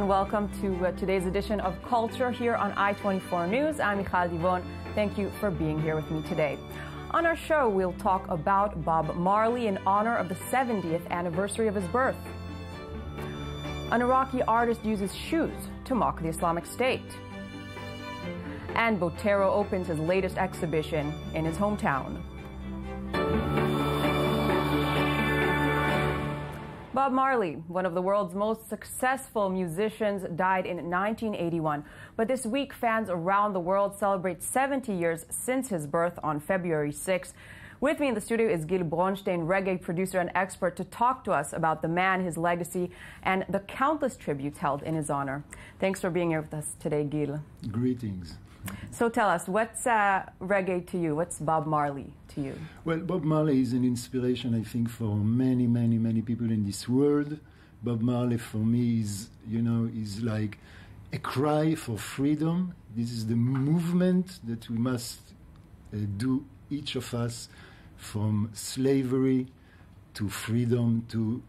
and welcome to today's edition of Culture here on I-24 News. I'm Michal Divon. Thank you for being here with me today. On our show, we'll talk about Bob Marley in honor of the 70th anniversary of his birth. An Iraqi artist uses shoes to mock the Islamic State. And Botero opens his latest exhibition in his hometown. Bob Marley, one of the world's most successful musicians, died in 1981. But this week, fans around the world celebrate 70 years since his birth on February 6th. With me in the studio is Gil Bronstein, reggae producer and expert, to talk to us about the man, his legacy, and the countless tributes held in his honor. Thanks for being here with us today, Gil. Greetings. So tell us, what's reggae to you? What's Bob Marley to you? Well, Bob Marley is an inspiration, I think, for many, many, many people in this world. Bob Marley, for me, is like a cry for freedom. This is the movement that we must do, each of us, from slavery to freedom to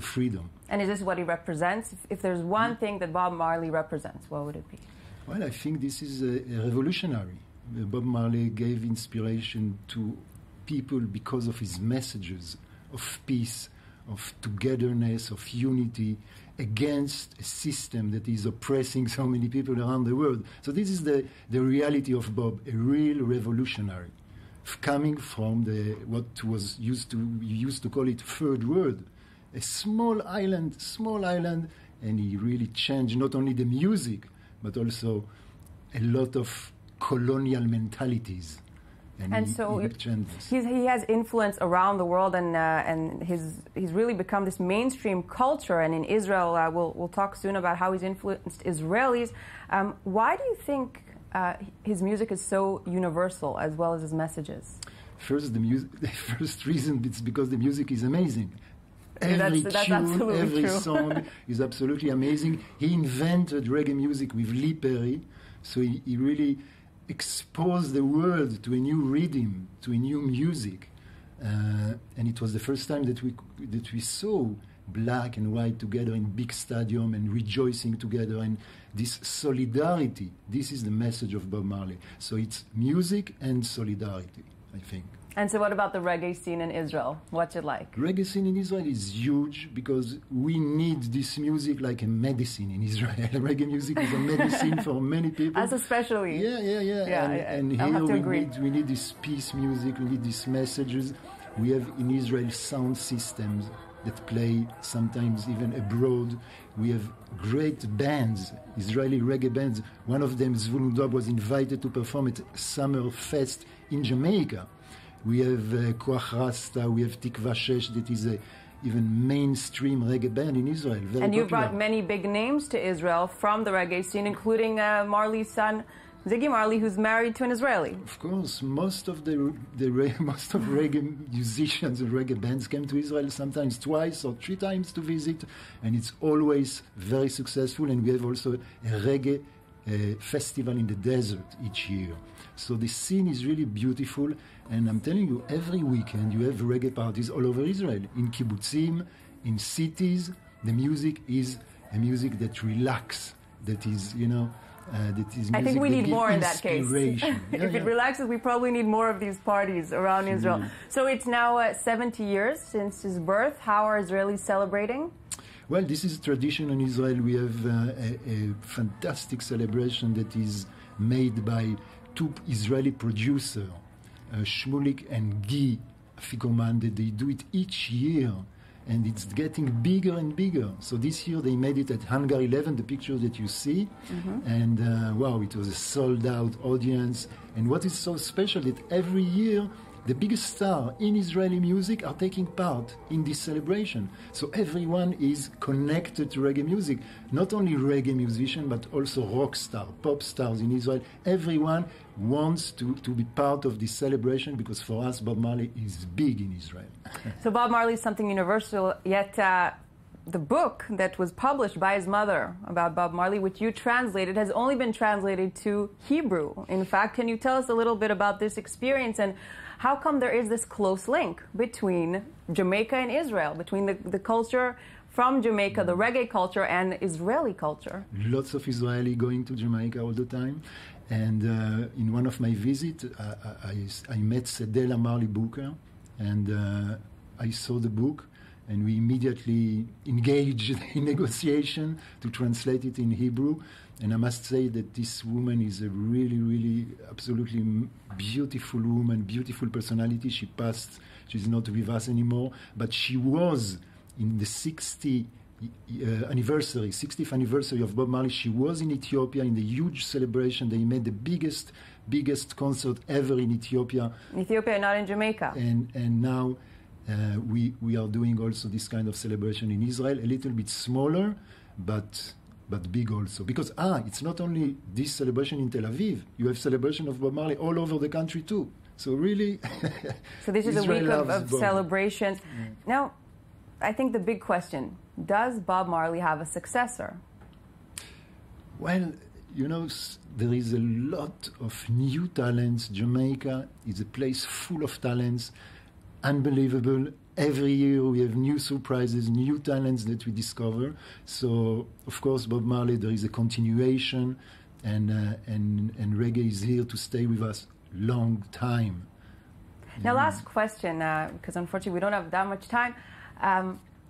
freedom. And is this what he represents? If there's one thing that Bob Marley represents, what would it be? Well, I think this is a revolutionary. Bob Marley gave inspiration to people because of his messages of peace, of togetherness, of unity against a system that is oppressing so many people around the world. So this is the reality of Bob, a real revolutionary, coming from what was used to call it third world, a small island, and he really changed not only the music, but also a lot of colonial mentalities. And so he has influence around the world, and he's really become this mainstream culture. And in Israel, we'll talk soon about how he's influenced Israelis. Why do you think his music is so universal as well as his messages? First, the first reason is because the music is amazing. Every tune, every song is absolutely amazing. He invented reggae music with Lee Perry, so he really exposed the world to a new rhythm, to a new music, and it was the first time that we saw black and white together in big stadium and rejoicing together, and this solidarity. This is the message of Bob Marley. So it's music and solidarity, I think. And so what about the reggae scene in Israel? What's it like? Reggae scene in Israel is huge because we need this music like a medicine in Israel. Reggae music is a medicine for many people. As especially. Yeah. And here we need this peace music, we need these messages. We have in Israel sound systems that play sometimes even abroad. We have great bands, Israeli reggae bands. One of them, Zvulun Dog, was invited to perform at Summer Fest in Jamaica. We have Koach Rasta, we have Tikva Shesh, that is even mainstream reggae band in Israel. Very and you popular. Brought many big names to Israel from the reggae scene, including Marley's son, Ziggy Marley, who's married to an Israeli. Of course, most of reggae musicians and reggae bands came to Israel sometimes twice or three times to visit, and it's always very successful. And we have also a reggae festival in the desert each year. So the scene is really beautiful, and I'm telling you, every weekend you have reggae parties all over Israel, in kibbutzim, in cities. The music is a music that relaxes, that is, that is music. I think we need more in that case. If it relaxes, we probably need more of these parties around Israel. So it's now 70 years since his birth. How are Israelis celebrating? Well, this is a tradition in Israel. We have a fantastic celebration that is made by two Israeli producers, Shmulik and Guy Afikoman. They do it each year, and it's getting bigger and bigger. So this year they made it at Hangar 11, the picture that you see, and wow, it was a sold-out audience. And what is so special that every year the biggest stars in Israeli music are taking part in this celebration. So everyone is connected to reggae music. Not only reggae musicians, but also rock stars, pop stars in Israel. Everyone wants to be part of this celebration because for us, Bob Marley is big in Israel. So Bob Marley is something universal, yet the book that was published by his mother about Bob Marley, which you translated, has only been translated to Hebrew. In fact, can you tell us a little bit about this experience and how come there is this close link between Jamaica and Israel, between the culture from Jamaica, the reggae culture and Israeli culture. Lots of Israeli going to Jamaica all the time. And in one of my visits, I met Sedela Marley Booker, and I saw the book, and we immediately engaged in negotiation to translate it in Hebrew. And I must say that this woman is a really, really, absolutely beautiful woman, beautiful personality. She passed, she's not with us anymore, but she was in the 60th anniversary of Bob Marley. She was in Ethiopia in the huge celebration. They made the biggest concert ever in Ethiopia. Ethiopia, not in Jamaica. And now we are doing also this kind of celebration in Israel, a little bit smaller, but big also. Because it's not only this celebration in Tel Aviv. You have celebration of Bob Marley all over the country too. So really, so this is a week of celebrations. Now, I think the big question, does Bob Marley have a successor? Well, there is a lot of new talents. Jamaica is a place full of talents, unbelievable. Every year we have new surprises, new talents that we discover. So, of course, Bob Marley, there is a continuation, and reggae is here to stay with us long time. Now, last question, because unfortunately we don't have that much time.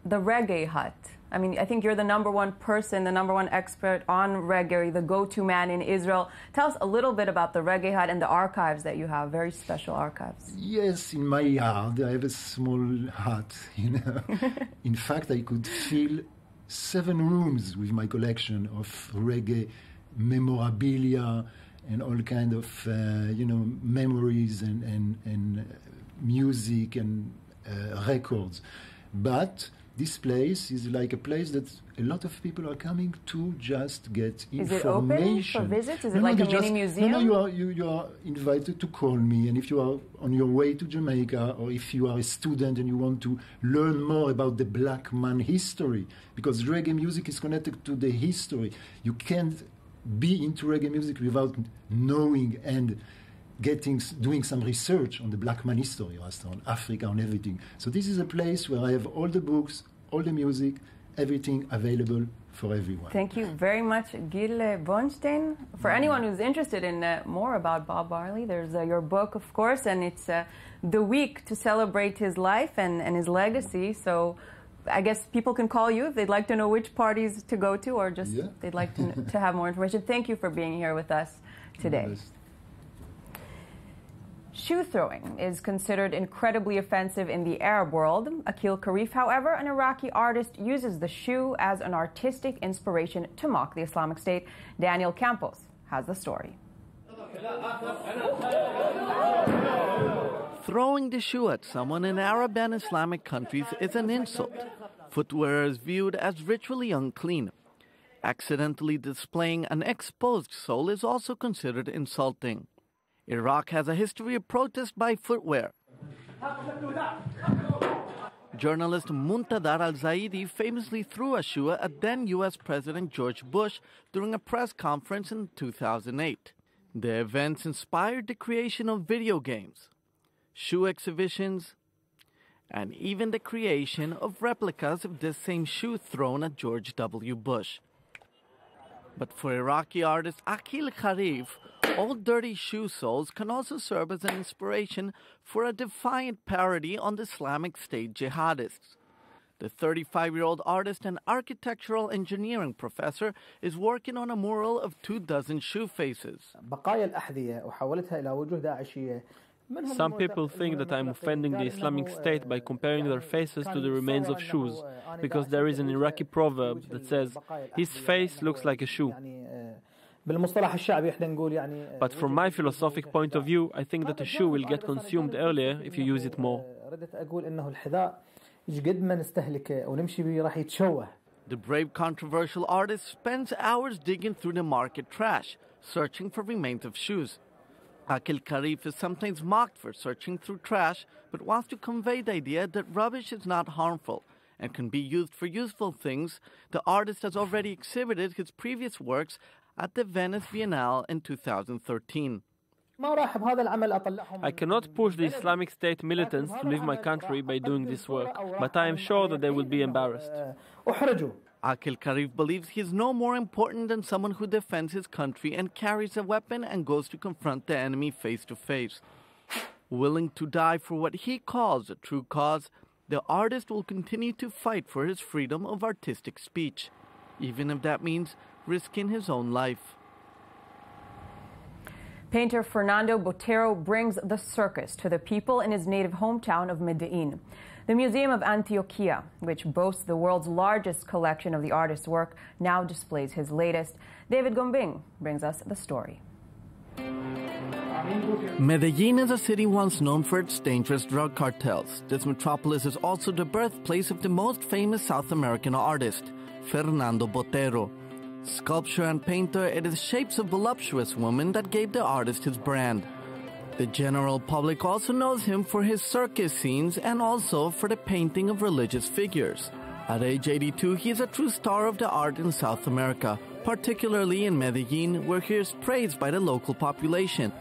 The Reggae Hut. I mean, I think you're the number one person, the number one expert on reggae, the go-to man in Israel. Tell us a little bit about the Reggae Hut and the archives that you have, very special archives. Yes, in my yard I have a small hut. In fact, I could fill 7 rooms with my collection of reggae memorabilia and all kind of memories and music and records. But this place is like a place that a lot of people are coming to just get information. Is it open for visits? Is it like a mini museum? No, you are invited to call me, and if you are on your way to Jamaica, or if you are a student and you want to learn more about the black man history, because reggae music is connected to the history. You can't be into reggae music without knowing and doing some research on the black man history, on Africa, on everything. So this is a place where I have all the books, all the music, everything available for everyone. Thank you very much, Gil Bonstein. For anyone who's interested in more about Bob Marley, there's your book, of course, and it's the week to celebrate his life and his legacy. So I guess people can call you if they'd like to know which parties to go to, or just they'd like to have more information. Thank you for being here with us today. Shoe throwing is considered incredibly offensive in the Arab world. Akil Karif, however, an Iraqi artist, uses the shoe as an artistic inspiration to mock the Islamic State. Daniel Campos has the story. Throwing the shoe at someone in Arab and Islamic countries is an insult. Footwear is viewed as ritually unclean. Accidentally displaying an exposed sole is also considered insulting. Iraq has a history of protest by footwear. Journalist Muntadar al-Zaidi famously threw a shoe at then U.S. President George Bush during a press conference in 2008. The events inspired the creation of video games, shoe exhibitions, and even the creation of replicas of this same shoe thrown at George W. Bush. But for Iraqi artist Akil Karif, old dirty shoe soles can also serve as an inspiration for a defiant parody on the Islamic State jihadists. The 35-year-old artist and architectural engineering professor is working on a mural of 24 shoe faces. Some people think that I'm offending the Islamic State by comparing their faces to the remains of shoes, because there is an Iraqi proverb that says, his face looks like a shoe. But from my philosophic point of view, I think that a shoe will get consumed earlier if you use it more. The brave controversial artist spends hours digging through the market trash, searching for remains of shoes. Akil Karif is sometimes mocked for searching through trash, but wants to convey the idea that rubbish is not harmful and can be used for useful things. The artist has already exhibited his previous works at the Venice Biennale in 2013. I cannot push the Islamic State militants to leave my country by doing this work, but I am sure that they will be embarrassed. Akil Karif believes he's no more important than someone who defends his country and carries a weapon and goes to confront the enemy face to face. Willing to die for what he calls a true cause, the artist will continue to fight for his freedom of artistic speech, even if that means risking his own life. Painter Fernando Botero brings the circus to the people in his native hometown of Medellin. The Museum of Antioquia, which boasts the world's largest collection of the artist's work, now displays his latest. David Gombing brings us the story. Medellin is a city once known for its dangerous drug cartels. This metropolis is also the birthplace of the most famous South American artist, Fernando Botero. Sculptor and painter, it is shapes of voluptuous women that gave the artist his brand. The general public also knows him for his circus scenes and also for the painting of religious figures. At age 82, he is a true star of the art in South America, particularly in Medellin, where he is praised by the local population.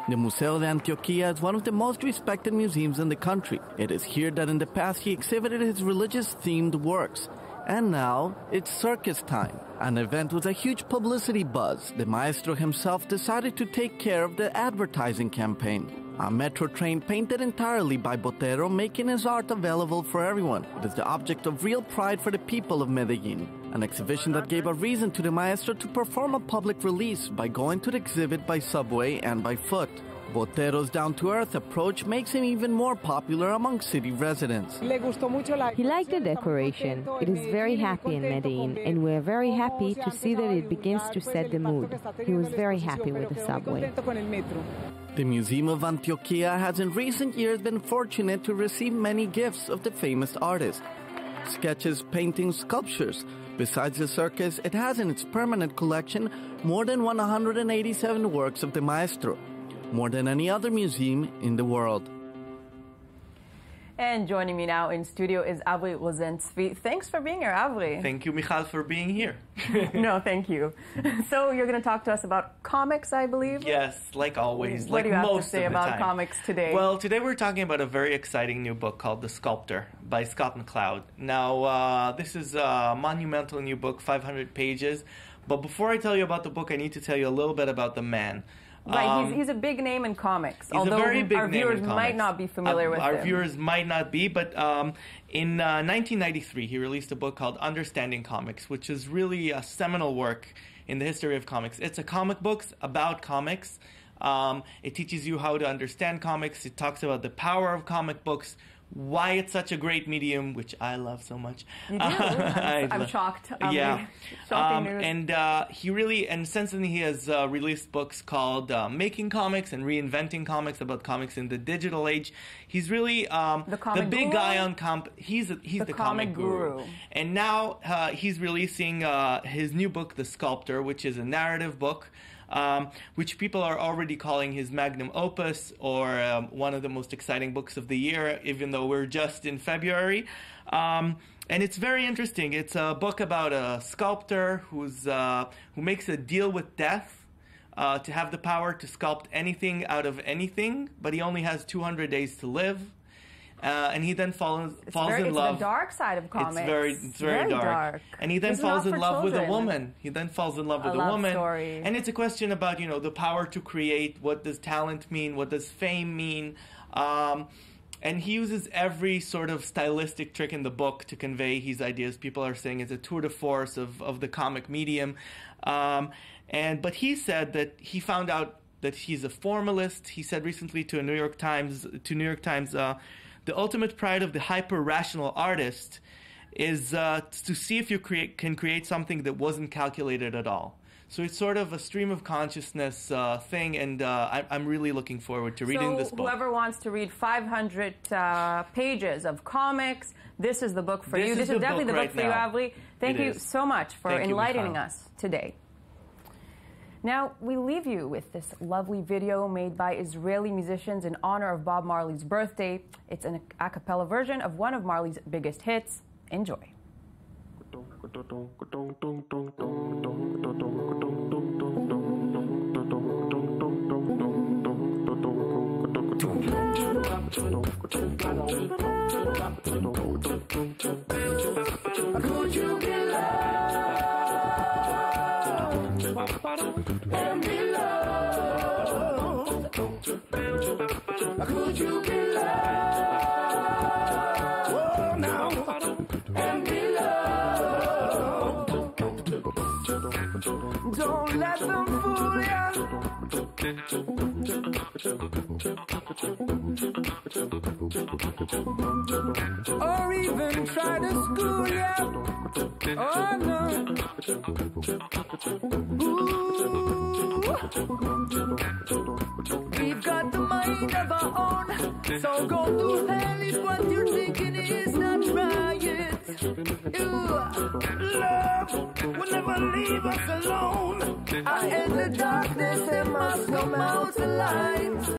The Museo de Antioquia is one of the most respected museums in the country. It is here that in the past he exhibited his religious-themed works. And now, it's circus time. An event with a huge publicity buzz. The maestro himself decided to take care of the advertising campaign. A metro train painted entirely by Botero, making his art available for everyone. It is the object of real pride for the people of Medellin. An exhibition that gave a reason to the maestro to perform a public release by going to the exhibit by subway and by foot. Botero's down-to-earth approach makes him even more popular among city residents. He liked the decoration. It is very happy in Medellin, and we are very happy to see that it begins to set the mood. He was very happy with the subway. The Museum of Antioquia has in recent years been fortunate to receive many gifts of the famous artist. Sketches, paintings, sculptures. Besides the circus, it has in its permanent collection more than 187 works of the maestro, more than any other museum in the world. And joining me now in studio is Avri Rosentzvi. Thanks for being here, Avri. Thank you, Michal, for being here. No, thank you. So you're going to talk to us about comics, I believe? Yes, like always. What like do you have most to say of the about time. comics today? Well, today we're talking about a very exciting new book called The Sculptor by Scott McCloud. Now, this is a monumental new book, 500 pages. But before I tell you about the book, I need to tell you a little bit about the man. Right, he's a big name in comics, He's although a very big our name viewers in might comics. not be familiar with him. Our viewers might not be, but in 1993, he released a book called Understanding Comics, which is really a seminal work in the history of comics. It's a comic book about comics. It teaches you how to understand comics. It talks about the power of comic books, why it's such a great medium, which I love so much. You do? I'm shocked. Yeah. Shocking news. And he really, and since then he has released books called Making Comics and Reinventing Comics, about comics in the digital age. He's really the big guy on he's the comic guru. And now he's releasing his new book, The Sculptor, which is a narrative book. Which people are already calling his magnum opus, or one of the most exciting books of the year, even though we're just in February. And it's very interesting. It's a book about a sculptor who makes a deal with death to have the power to sculpt anything out of anything, but he only has 200 days to live. And he then falls in love. It's the dark side of comics. It's very dark. And he then falls in love with a woman. He then falls in love with a woman. Story. And it's a question about, the power to create. What does talent mean? What does fame mean? And he uses every sort of stylistic trick in the book to convey his ideas. People are saying it's a tour de force of the comic medium. But he said that he found out that he's a formalist. He said recently to New York Times, the ultimate pride of the hyper-rational artist is to see if you can create something that wasn't calculated at all. So it's sort of a stream of consciousness thing, and I'm really looking forward to reading this book. So whoever wants to read 500 pages of comics, this is the book for you. This is definitely the book for you, Avri. Thank you so much for enlightening us today. Now, we leave you with this lovely video made by Israeli musicians in honor of Bob Marley's birthday. It's an a cappella version of one of Marley's biggest hits. Enjoy. Could you get love and be loved? Could you get love? Oh, now and be loved. Don't let them fool ya. Or even try to school ya. Oh no. Ooh. We've got the mind of our own, so go to hell if what you're thinking is not right. Love will never leave us alone. I end the darkness and must come out alive.